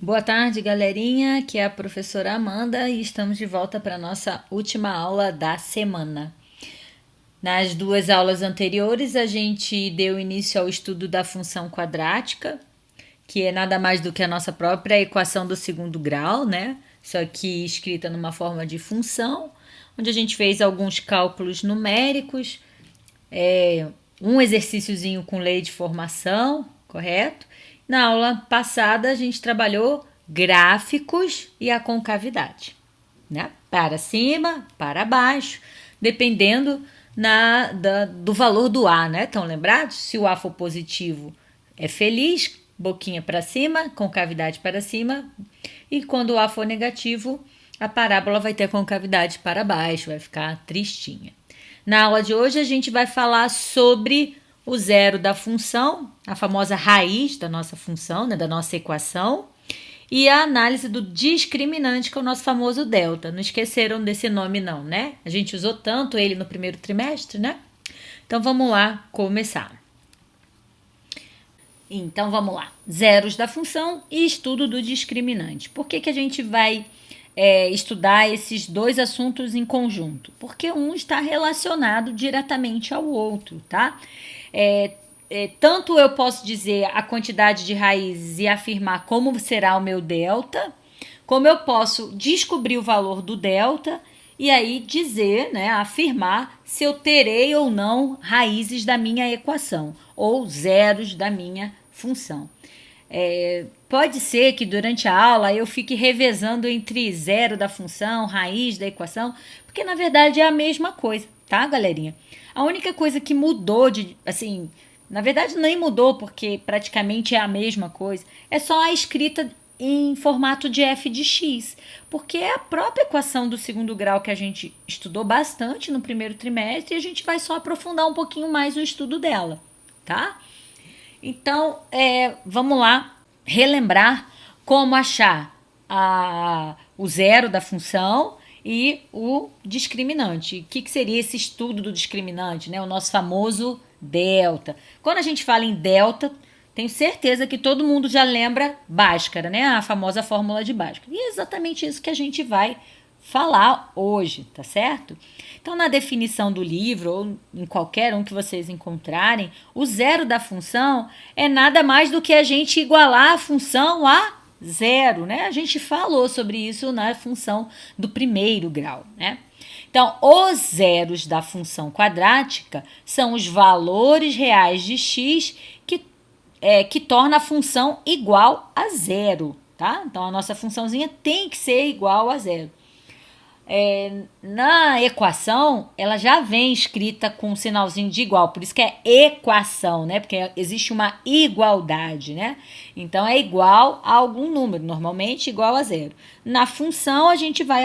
Boa tarde, galerinha. Aqui é a professora Amanda e estamos de volta para a nossa última aula da semana. Nas duas aulas anteriores, a gente deu início ao estudo da função quadrática, que é nada mais do que a nossa própria equação do segundo grau, né? Só que escrita numa forma de função, onde a gente fez alguns cálculos numéricos, um exercíciozinho com lei de formação, correto? Na aula passada, a gente trabalhou gráficos e a concavidade, né? Para cima, para baixo, dependendo do valor do A, né? Estão lembrados? Se o A for positivo, é feliz, boquinha para cima, concavidade para cima, e quando o A for negativo, a parábola vai ter concavidade para baixo, vai ficar tristinha. Na aula de hoje, a gente vai falar sobre o zero da função, a famosa raiz da nossa função, né, da nossa equação, e a análise do discriminante, que é o nosso famoso delta. Não esqueceram desse nome não, né? A gente usou tanto ele no primeiro trimestre, né? Então vamos lá começar. Então vamos lá. Zeros da função e estudo do discriminante. Por que a gente vai estudar esses dois assuntos em conjunto? Porque um está relacionado diretamente ao outro, tá? Tanto eu posso dizer a quantidade de raízes e afirmar como será o meu delta, como eu posso descobrir o valor do delta e aí dizer, né, afirmar se eu terei ou não raízes da minha equação ou zeros da minha função. Pode ser que durante a aula eu fique revezando entre zero da função, raiz da equação, porque na verdade é a mesma coisa, tá, galerinha? A única coisa que mudou na verdade nem mudou porque praticamente é a mesma coisa, é só a escrita em formato de f de x, porque é a própria equação do segundo grau que a gente estudou bastante no primeiro trimestre e a gente vai só aprofundar um pouquinho mais o estudo dela, tá? Então, vamos lá relembrar como achar o zero da função e o discriminante. O que seria esse estudo do discriminante, né? O nosso famoso delta. Quando a gente fala em delta, tenho certeza que todo mundo já lembra Bhaskara, né? A famosa fórmula de Bhaskara. E é exatamente isso que a gente vai falar hoje, tá certo? Então, na definição do livro, ou em qualquer um que vocês encontrarem, o zero da função é nada mais do que a gente igualar a função a zero, né? A gente falou sobre isso na função do primeiro grau, né? Então, os zeros da função quadrática são os valores reais de x que torna a função igual a zero, tá? Então, a nossa funçãozinha tem que ser igual a zero. Na equação, ela já vem escrita com um sinalzinho de igual, por isso que é equação, né? Porque existe uma igualdade, né? Então, é igual a algum número, normalmente igual a zero. Na função, a gente vai,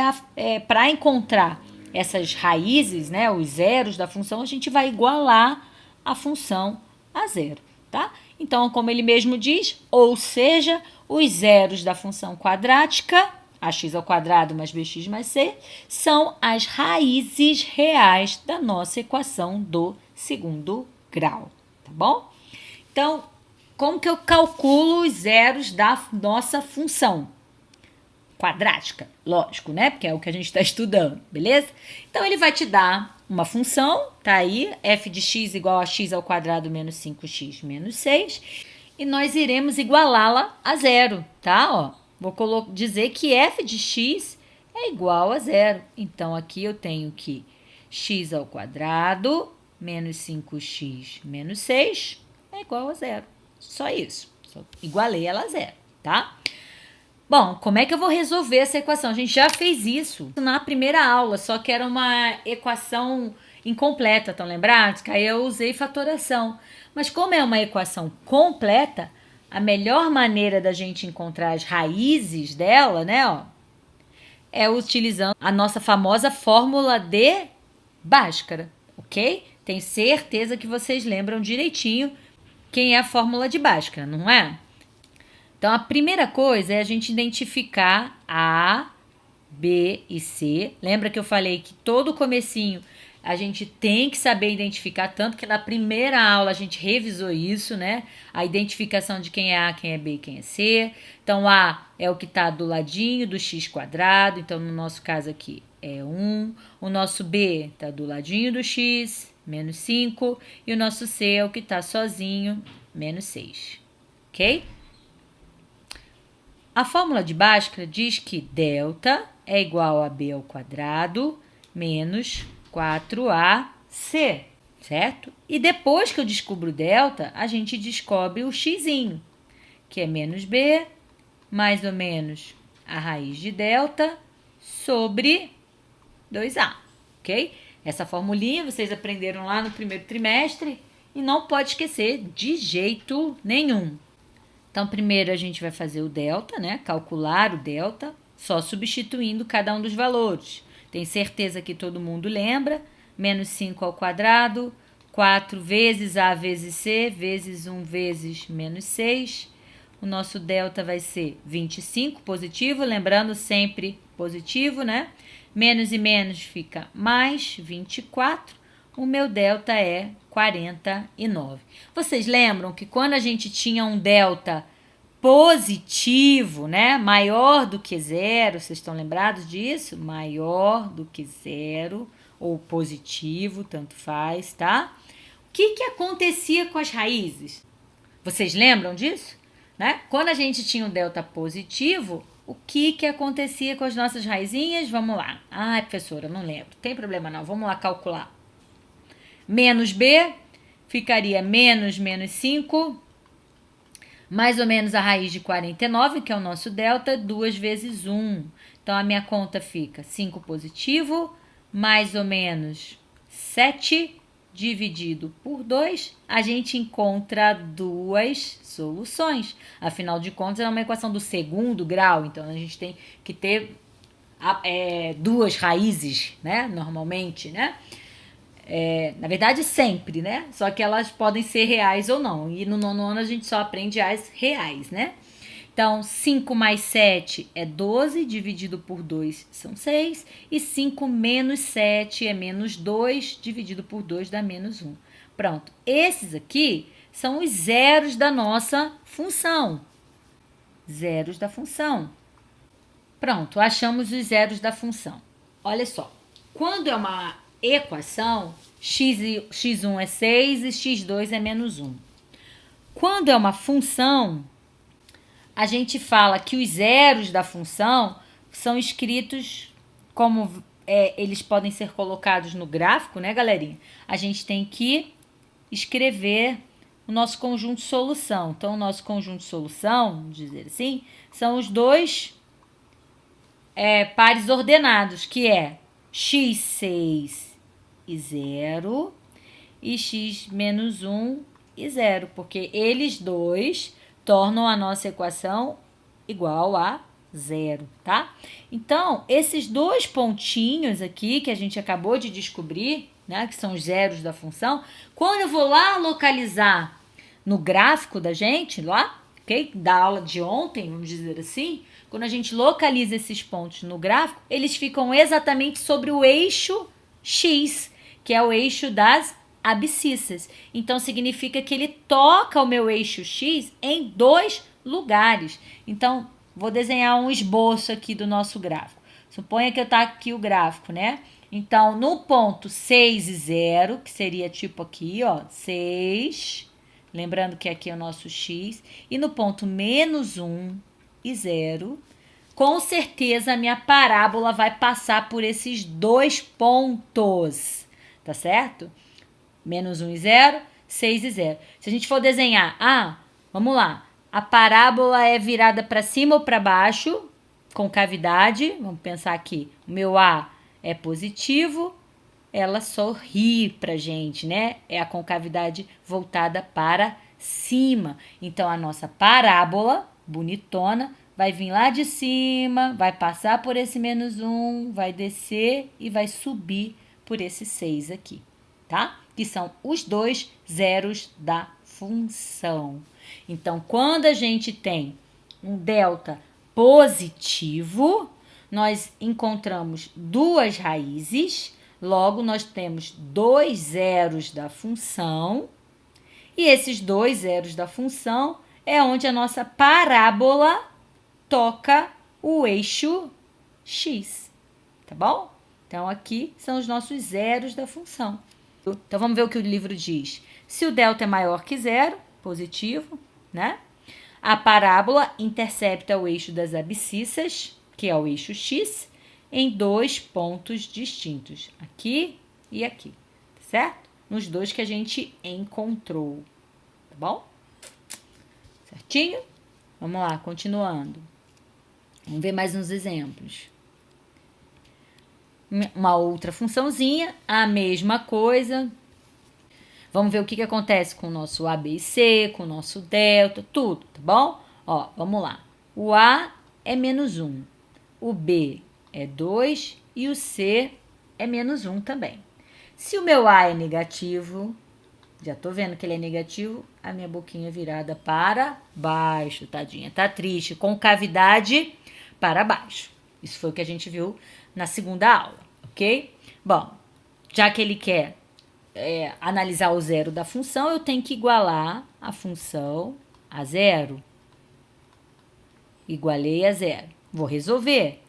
para encontrar essas raízes, né? Os zeros da função, a gente vai igualar a função a zero, tá? Então, como ele mesmo diz, ou seja, os zeros da função quadrática ax ao quadrado mais bx mais c, são as raízes reais da nossa equação do segundo grau, tá bom? Então, como que eu calculo os zeros da nossa função quadrática? Lógico, né? Porque é o que a gente está estudando, beleza? Então, ele vai te dar uma função, tá aí, f de x igual a x ao quadrado menos 5x menos 6, e nós iremos igualá-la a zero, tá? Ó. Vou dizer que f de x é igual a zero. Então, aqui eu tenho que x ao quadrado menos 5x menos 6 é igual a zero. Só isso. Só igualei ela a zero, tá? Bom, como é que eu vou resolver essa equação? A gente já fez isso na primeira aula, só que era uma equação incompleta, estão lembrados? Que aí eu usei fatoração. Mas como é uma equação completa, a melhor maneira da gente encontrar as raízes dela, né, ó, é utilizando a nossa famosa fórmula de Bhaskara, ok? Tenho certeza que vocês lembram direitinho quem é a fórmula de Bhaskara, não é? Então, a primeira coisa é a gente identificar A, B e C. Lembra que eu falei que todo comecinho a gente tem que saber identificar, tanto que na primeira aula a gente revisou isso, né? A identificação de quem é A, quem é B e quem é C. Então, A é o que está do ladinho do x quadrado, então no nosso caso aqui é 1. O nosso B está do ladinho do x, menos 5. E o nosso C é o que está sozinho, menos 6. Ok? A fórmula de Bhaskara diz que delta é igual a B ao quadrado menos 4AC, certo? E depois que eu descubro o delta, a gente descobre o xzinho, que é menos B, mais ou menos a raiz de delta sobre 2A, ok? Essa formulinha vocês aprenderam lá no primeiro trimestre e não pode esquecer de jeito nenhum. Então, primeiro a gente vai fazer o delta, né? Calcular o delta, só substituindo cada um dos valores. Tenho certeza que todo mundo lembra. Menos 5 ao quadrado, 4 vezes A vezes C, vezes 1 vezes menos 6. O nosso delta vai ser 25, positivo, lembrando sempre positivo, né? Menos e menos fica mais 24. O meu delta é 49. Vocês lembram que quando a gente tinha um delta positivo, né? Maior do que zero, vocês estão lembrados disso? Maior do que zero ou positivo, tanto faz, tá? O que acontecia com as raízes? Vocês lembram disso? Né? Quando a gente tinha um delta positivo, o que acontecia com as nossas raizinhas? Vamos lá. Ai, professora, não lembro. Tem problema não, vamos lá calcular. Menos B ficaria menos 5, mais ou menos a raiz de 49, que é o nosso delta, 2 vezes 1. Então, a minha conta fica 5 positivo, mais ou menos 7, dividido por 2. A gente encontra duas soluções. Afinal de contas, é uma equação do segundo grau, então a gente tem que ter duas raízes, né? Normalmente, né? Na verdade, sempre, né? Só que elas podem ser reais ou não. E no nono ano a gente só aprende as reais, né? Então, 5 mais 7 é 12, dividido por 2 são 6. E 5 menos 7 é menos 2, dividido por 2 dá menos 1. Pronto. Esses aqui são os zeros da nossa função. Zeros da função. Pronto, achamos os zeros da função. Olha só. Quando é uma equação, x1 é 6 e x2 é menos 1. Quando é uma função, a gente fala que os zeros da função são escritos como eles podem ser colocados no gráfico, né, galerinha? A gente tem que escrever o nosso conjunto de solução. Então, o nosso conjunto de solução, vamos dizer assim, são os dois pares ordenados, que é x6 e 0 e x menos 1 e 0, porque eles dois tornam a nossa equação igual a 0, tá? Então, esses dois pontinhos aqui que a gente acabou de descobrir, né, que são os zeros da função, quando eu vou lá localizar no gráfico da gente, lá, ok? Da aula de ontem, vamos dizer assim, quando a gente localiza esses pontos no gráfico, eles ficam exatamente sobre o eixo X, que é o eixo das abscissas. Então, significa que ele toca o meu eixo X em dois lugares. Então, vou desenhar um esboço aqui do nosso gráfico. Suponha que eu tá aqui o gráfico, né? Então, no ponto 6 e 0, que seria tipo aqui, ó, 6, lembrando que aqui é o nosso X, e no ponto menos 1 e 0, com certeza a minha parábola vai passar por esses dois pontos, tá certo? Menos 1 e 0, 6 e 0. Se a gente for desenhar, vamos lá, a parábola é virada para cima ou para baixo, com cavidade, vamos pensar aqui, o meu A é positivo, ela sorri pra gente, né? É a concavidade voltada para cima. Então, a nossa parábola, bonitona, vai vir lá de cima, vai passar por esse menos 1, vai descer e vai subir por esse 6 aqui, tá? Que são os dois zeros da função. Então, quando a gente tem um delta positivo, nós encontramos duas raízes. Logo, nós temos 2 zeros da função. E esses 2 zeros da função é onde a nossa parábola toca o eixo x. Tá bom? Então, aqui são os nossos zeros da função. Então, vamos ver o que o livro diz. Se o delta é maior que zero, positivo, né? A parábola intercepta o eixo das abscissas, que é o eixo x, em 2 pontos distintos, aqui e aqui, certo? Nos 2 que a gente encontrou, tá bom? Certinho? Vamos lá, continuando. Vamos ver mais uns exemplos. Uma outra funçãozinha, a mesma coisa. Vamos ver o que acontece com o nosso A, B e C, com o nosso delta, tudo, tá bom? Ó, vamos lá. O A é menos 1, o B é 2 e o C é menos 1 também. Se o meu A é negativo, já tô vendo que ele é negativo, a minha boquinha virada para baixo, tadinha, tá triste, concavidade para baixo. Isso foi o que a gente viu na segunda aula, ok? Bom, já que ele quer analisar o zero da função, eu tenho que igualar a função a zero. Igualei a zero. Vou resolver.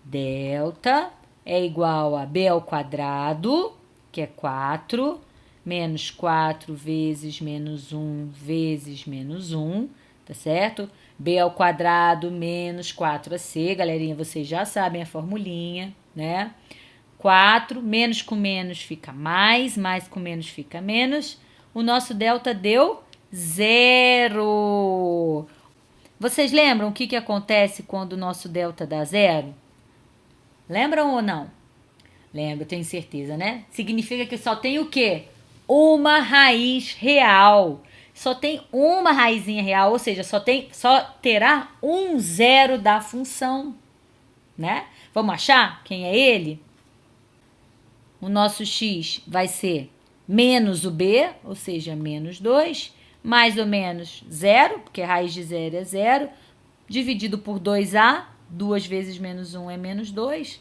Delta é igual a b ao quadrado, que é 4, menos 4 vezes menos 1 vezes menos 1, tá certo? B ao quadrado menos 4ac, galerinha, vocês já sabem a formulinha, né? 4, menos com menos fica mais com menos fica menos. O nosso delta deu 0. Vocês lembram o que acontece quando o nosso delta dá 0? Lembram ou não? Lembro, tenho certeza, né? Significa que só tem o quê? Uma raiz real. Só tem uma raizinha real, ou seja, só terá um zero da função, né? Vamos achar quem é ele? O nosso x vai ser menos o b, ou seja, menos 2, mais ou menos 0, porque a raiz de 0 é 0, dividido por 2a, 2 vezes menos 1 é menos 2.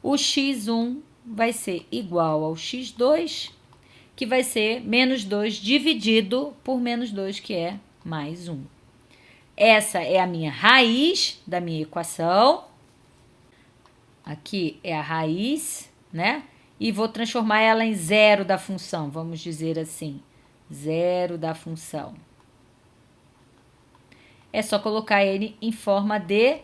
O x1 vai ser igual ao x2, que vai ser menos 2 dividido por menos 2, que é mais 1. Essa é a minha raiz da minha equação. Aqui é a raiz, né? E vou transformar ela em zero da função, vamos dizer assim. Zero da função. É só colocar ele em forma de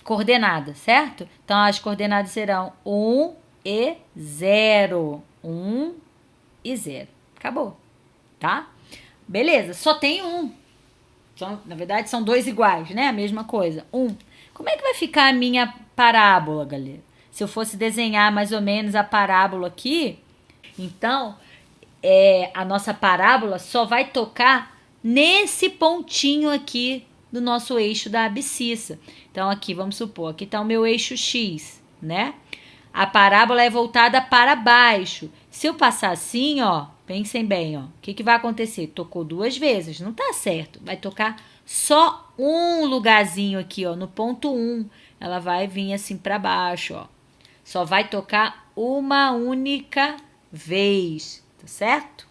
coordenada, certo? Então, as coordenadas serão 1 e 0. 1 e 0. Acabou, tá? Beleza, só tem um. Na verdade, são 2 iguais, né? A mesma coisa. 1. Como é que vai ficar a minha parábola, galera? Se eu fosse desenhar mais ou menos a parábola aqui, então, a nossa parábola só vai tocar nesse pontinho aqui do nosso eixo da abscissa. Então, aqui, vamos supor, aqui está o meu eixo X, né? A parábola é voltada para baixo. Se eu passar assim, ó, pensem bem, ó, o que vai acontecer? Tocou 2 vezes, não tá certo. Vai tocar só um lugarzinho aqui, ó, no ponto 1. Ela vai vir assim para baixo, ó. Só vai tocar uma única vez, tá certo?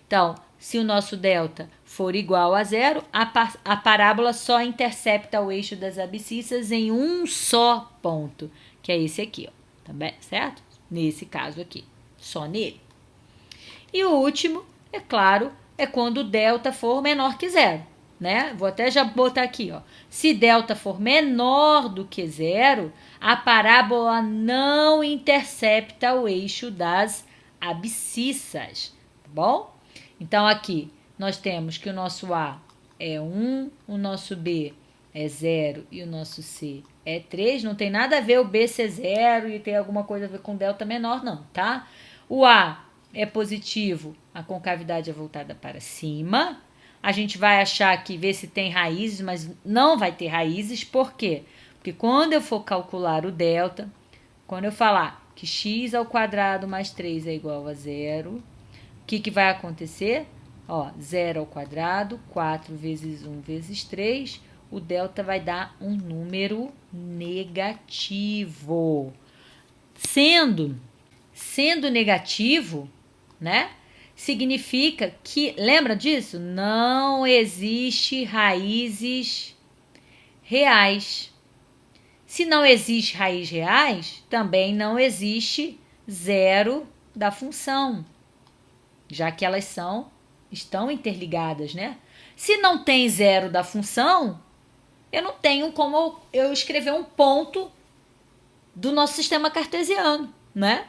Então, se o nosso delta for igual a 0, a parábola só intercepta o eixo das abscissas em um só ponto, que é esse aqui, ó, tá bem, certo? Nesse caso aqui, só nele. E o último, é claro, é quando o delta for menor que 0, né? Vou até já botar aqui, ó. Se delta for menor do que 0, a parábola não intercepta o eixo das abscissas, tá bom? Então, aqui, nós temos que o nosso A é 1, o nosso B é 0 e o nosso C é 3. Não tem nada a ver o B ser 0 e ter alguma coisa a ver com delta menor, não, tá? O A é positivo, a concavidade é voltada para cima. A gente vai achar aqui, ver se tem raízes, mas não vai ter raízes. Por quê? Porque quando eu for calcular o delta, quando eu falar que x ao quadrado mais 3 é igual a 0, o que vai acontecer? Ó, 0 ao quadrado, 4 vezes 1 vezes 3, o delta vai dar um número negativo. Sendo negativo, né? Significa que, lembra disso? Não existe raízes reais. Se não existe raiz reais, também não existe zero da função, já que elas estão interligadas, né? Se não tem zero da função, eu não tenho como eu escrever um ponto do nosso sistema cartesiano, né?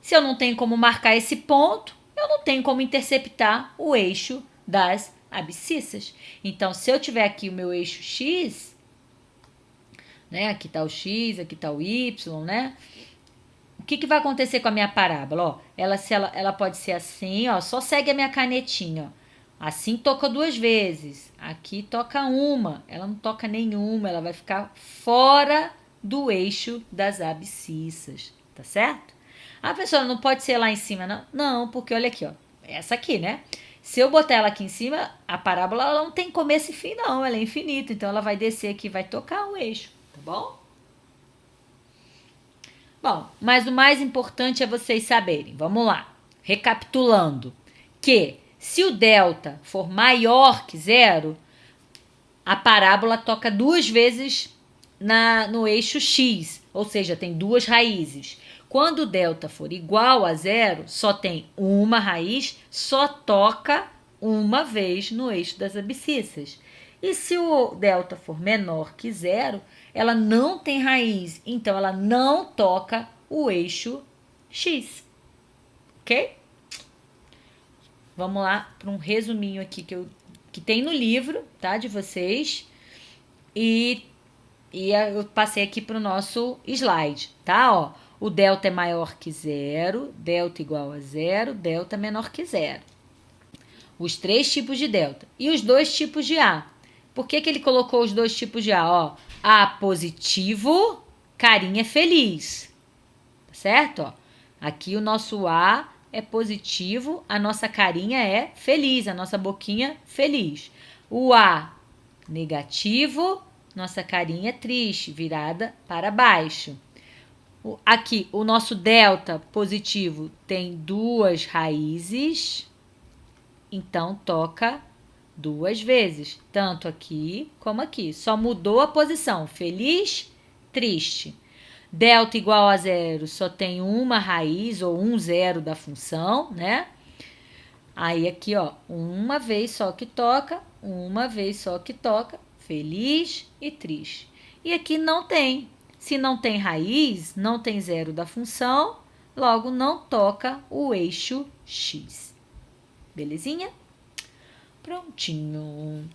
Se eu não tenho como marcar esse ponto, eu não tenho como interceptar o eixo das abscissas. Então, se eu tiver aqui o meu eixo x, né? Aqui está o x, aqui está o y, né? O que vai acontecer com a minha parábola? Ó, ela pode ser assim, ó, só segue a minha canetinha, ó. Assim toca 2 vezes, aqui toca uma, ela não toca nenhuma, ela vai ficar fora do eixo das abscissas, tá certo? A pessoa não pode ser lá em cima, não? Não, porque olha aqui, ó, essa aqui, né? Se eu botar ela aqui em cima, a parábola ela não tem começo e fim, não, ela é infinita, então ela vai descer aqui, vai tocar o eixo, tá bom? Bom, mas o mais importante é vocês saberem, vamos lá, recapitulando, que se o delta for maior que zero, a parábola toca 2 vezes no eixo x, ou seja, tem 2 raízes. Quando o delta for igual a zero, só tem uma raiz, só toca uma vez no eixo das abscissas. E se o delta for menor que zero, ela não tem raiz, então ela não toca o eixo x. Ok? Vamos lá para um resuminho aqui que tem no livro, tá, de vocês. E eu passei aqui para o nosso slide, tá? Ó, o delta é maior que zero, delta igual a zero, delta menor que zero. Os 3 tipos de delta e os 2 tipos de A. Por que ele colocou os 2 tipos de A? Ó, A positivo, carinha feliz. Tá certo? Ó, aqui o nosso A é positivo, a nossa carinha é feliz, a nossa boquinha feliz. O A negativo, nossa carinha é triste, virada para baixo. Aqui, o nosso delta positivo tem 2 raízes, então toca 2 vezes, tanto aqui como aqui. Só mudou a posição, feliz, triste. Delta igual a zero só tem uma raiz ou um zero da função, né? Aí aqui, ó, uma vez só que toca, uma vez só que toca, feliz e triste. E aqui não tem. Se não tem raiz, não tem zero da função, logo não toca o eixo x. Belezinha? Prontinho.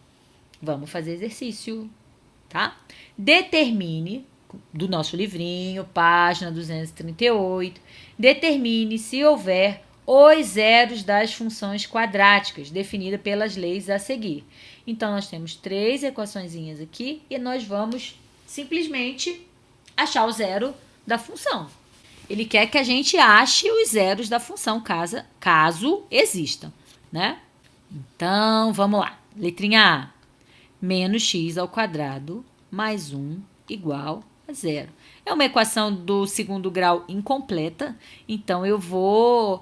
Vamos fazer exercício, tá? Determine, do nosso livrinho, página 238, determine se houver os zeros das funções quadráticas, definida pelas leis a seguir. Então, nós temos 3 equaçõezinhas aqui e nós vamos simplesmente achar o zero da função. Ele quer que a gente ache os zeros da função, caso existam, né? Então, vamos lá. Letrinha A. Menos x ao quadrado mais 1 igual a zero. É uma equação do 2º grau incompleta, então eu vou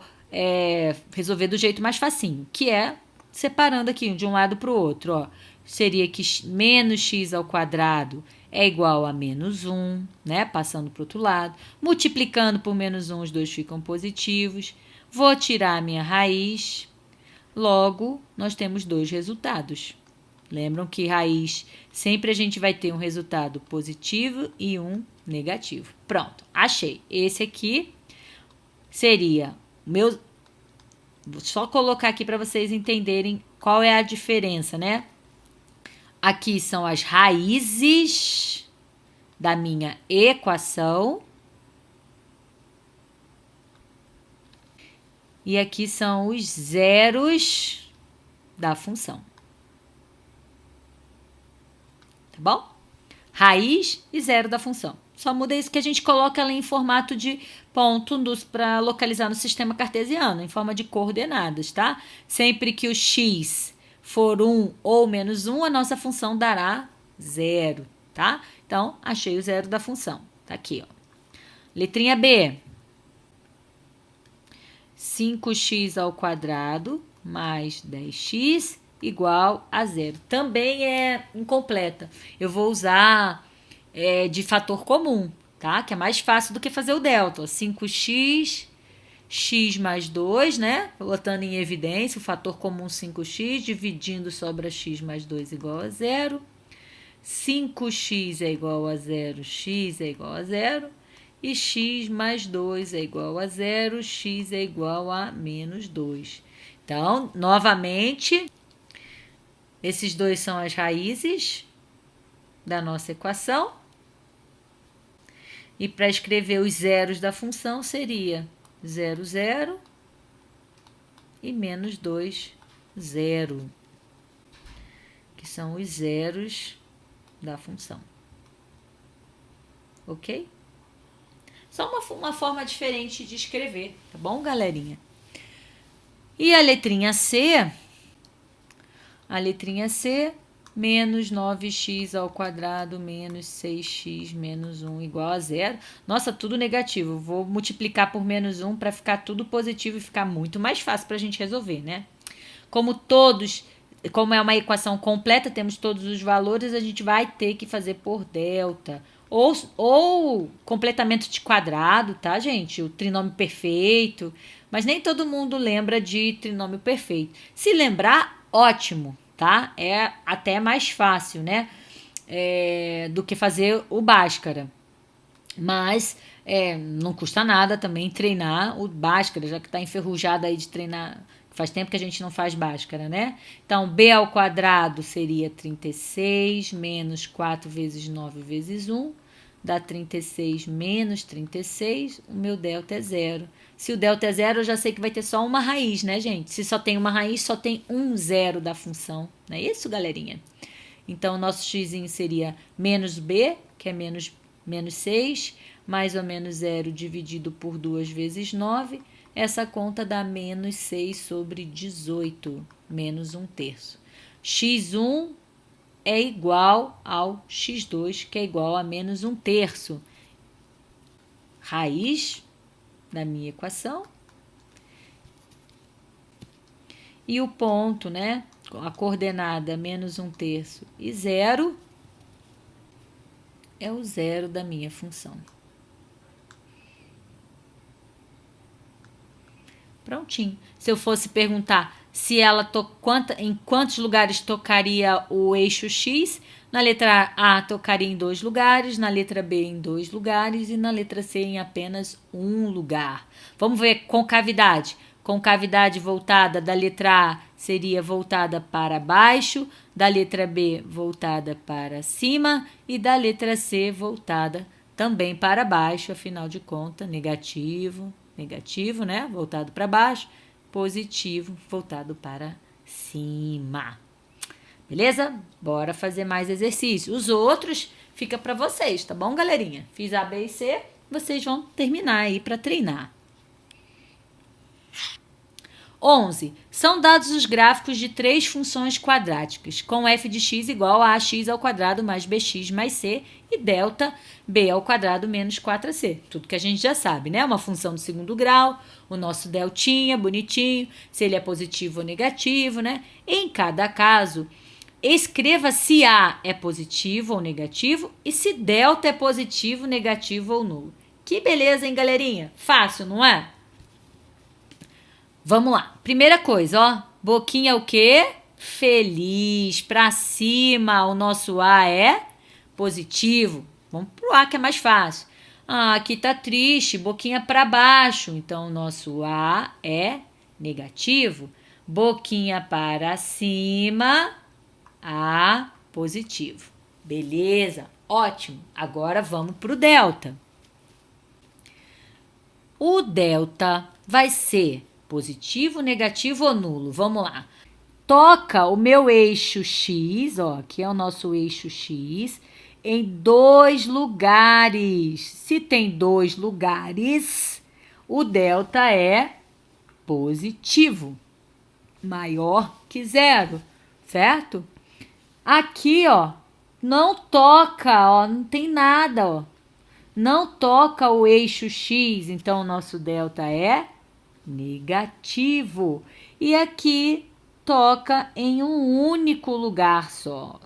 resolver do jeito mais facinho, que é separando aqui de um lado para o outro. Ó. Seria que menos x ao quadrado é igual a menos 1, né? Passando para o outro lado. Multiplicando por menos 1, os dois ficam positivos. Vou tirar a minha raiz. Logo, nós temos 2 resultados. Lembram que raiz, sempre a gente vai ter um resultado positivo e um negativo. Pronto, achei. Esse aqui seria meu... Vou só colocar aqui para vocês entenderem qual é a diferença, né? Aqui são as raízes da minha equação. E aqui são os zeros da função. Tá bom? Raiz e zero da função. Só muda isso que a gente coloca ela em formato de ponto para localizar no sistema cartesiano, em forma de coordenadas, tá? Sempre que o x for 1 ou menos 1, a nossa função dará zero, tá? Então, achei o zero da função. Tá aqui, ó. Letrinha B. 5x ao quadrado mais 10x igual a zero. Também é incompleta. Eu vou usar de fator comum, tá? Que é mais fácil do que fazer o delta. 5x, x mais 2, né? Botando em evidência o fator comum 5x, dividindo sobra x mais 2 igual a zero. 5x é igual a zero, x é igual a zero. E x mais 2 é igual a zero, x é igual a menos 2. Então, novamente, esses dois são as raízes da nossa equação. E para escrever os zeros da função seria 0, 0 e menos 2, 0, que são os zeros da função. Ok? Só uma forma diferente de escrever, tá bom, galerinha? E a letrinha C, menos 9x ao quadrado menos 6x menos 1 igual a zero. Nossa, tudo negativo. Vou multiplicar por menos 1 para ficar tudo positivo e ficar muito mais fácil para a gente resolver, né? Como é uma equação completa, temos todos os valores, a gente vai ter que fazer por delta. Ou completamento de quadrado, tá, gente? O trinômio perfeito. Mas nem todo mundo lembra de trinômio perfeito. Se lembrar, ótimo, tá? É até mais fácil, né? Do que fazer o Bhaskara. Mas não custa nada também treinar o Bhaskara, já que está enferrujado aí de treinar. Faz tempo que a gente não faz Bhaskara, né? Então, b ao quadrado seria 36 menos 4 vezes 9 vezes 1. Dá 36 menos 36. O meu delta é zero. Se o delta é zero, eu já sei que vai ter só uma raiz, né, gente? Se só tem uma raiz, só tem um zero da função. Não é isso, galerinha? Então, o nosso x seria menos b, que é menos 6, mais ou menos 0 dividido por 2 vezes 9. Essa conta dá menos 6 sobre 18, menos 1/3. x1 é igual ao x2, que é igual a menos 1/3. Raiz da minha equação. E o ponto, né? A coordenada menos 1/3 e 0 é o zero da minha função. Prontinho. Se eu fosse perguntar se ela em quantos lugares tocaria o eixo X, na letra A tocaria em 2 lugares, na letra B em 2 lugares e na letra C em apenas 1 lugar. Vamos ver concavidade. Concavidade voltada da letra A seria voltada para baixo, da letra B voltada para cima e da letra C voltada também para baixo, afinal de contas, negativo, né? Voltado para baixo, positivo, voltado para cima. Beleza? Bora fazer mais exercícios. Os outros fica para vocês, tá bom, galerinha? Fiz A, B e C, vocês vão terminar aí para treinar. 11. São dados os gráficos de 3 funções quadráticas, com f de x igual a ax ao quadrado mais bx mais c e delta b ao quadrado menos 4ac. Tudo que a gente já sabe, né? Uma função do segundo grau, o nosso deltinha, bonitinho, se ele é positivo ou negativo, né? Em cada caso, escreva se a é positivo ou negativo e se delta é positivo, negativo ou nulo. Que beleza, hein, galerinha? Fácil, não é? Vamos lá. Primeira coisa, ó. Boquinha o quê? Feliz. Pra cima, o nosso A é positivo. Vamos pro A que é mais fácil. Ah, aqui tá triste. Boquinha para baixo. Então, o nosso A é negativo. Boquinha para cima, A positivo. Beleza. Ótimo. Agora vamos pro delta. O delta vai ser positivo, negativo ou nulo? Vamos lá. Toca o meu eixo X, ó, aqui é o nosso eixo X, em 2 lugares. Se tem 2 lugares, o delta é positivo, maior que 0, certo? Aqui, ó, não toca, ó, não tem nada, ó. não toca o eixo X, então o nosso delta é negativo. E aqui toca em um único lugar só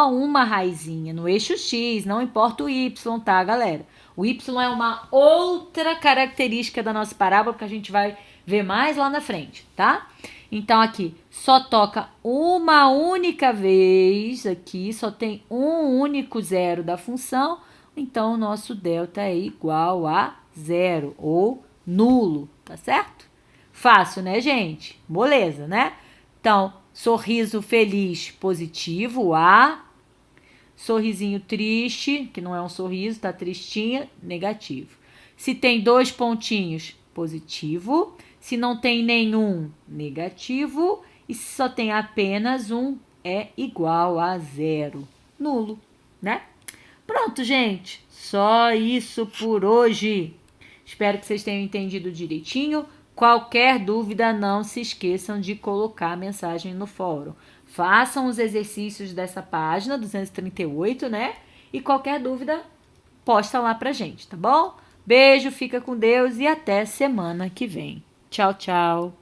uma raizinha, no eixo X, não importa o Y, tá, galera? O Y é uma outra característica da nossa parábola que a gente vai ver mais lá na frente, tá? Então, aqui, só toca uma única vez, aqui só tem um único zero da função, então o nosso delta é igual a zero, ou nulo, tá certo? Fácil, né, gente? Moleza, né? Então, sorriso feliz, positivo, A. Sorrisinho triste, que não é um sorriso, tá tristinha, negativo. Se tem 2 pontinhos, positivo. Se não tem nenhum, negativo. E se só tem apenas um, é igual a zero, nulo, né? Pronto, gente. Só isso por hoje. Espero que vocês tenham entendido direitinho. Qualquer dúvida, não se esqueçam de colocar a mensagem no fórum. Façam os exercícios dessa página 238, né? E qualquer dúvida, posta lá pra gente, tá bom? Beijo, fica com Deus e até semana que vem. Tchau, tchau.